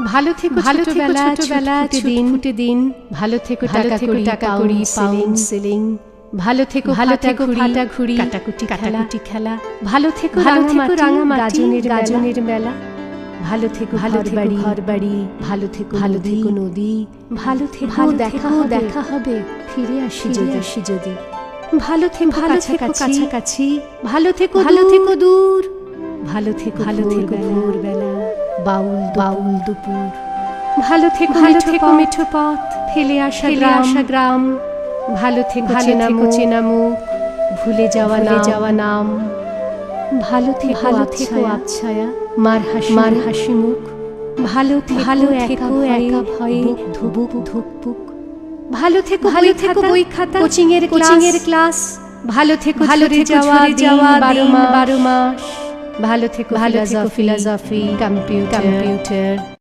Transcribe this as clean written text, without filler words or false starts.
ভালো থেকো ছোটবেলা ছুটে দিন ভালো থেকো টাকা কড়ি সিলিং ভালো থেকো ফাটা ঘুড়ি কাটাকুটি খেলা ভালো থেকো রাঙামাটি গাজনের মেলা ভালো থেকো ঘর বাড়ি ভালো থেকো নদী ভালো থেকো দেখা হবে ফিরে আসি যদি ভালো থেকো কাছাকাছি ভালো থেকো দূর ভালো থেকো ভোরবেলা বাউল দুপুর ভালো থেকো মিঠো পথ ফেলে আসা গ্রাম ভালো থেকো চেনা মুখ ভুলে যাওয়া নাম ভালো থেকো আবছায়া মার হাসি মুখ ভালো থেকো একা ভয়ে ধুকপুক ভালো থেকো বই খাতা কোচিং এর ক্লাস ভালো থেকো যাওয়া 12 মাস ভালো থেকো ফিলসফি কম্পিউটার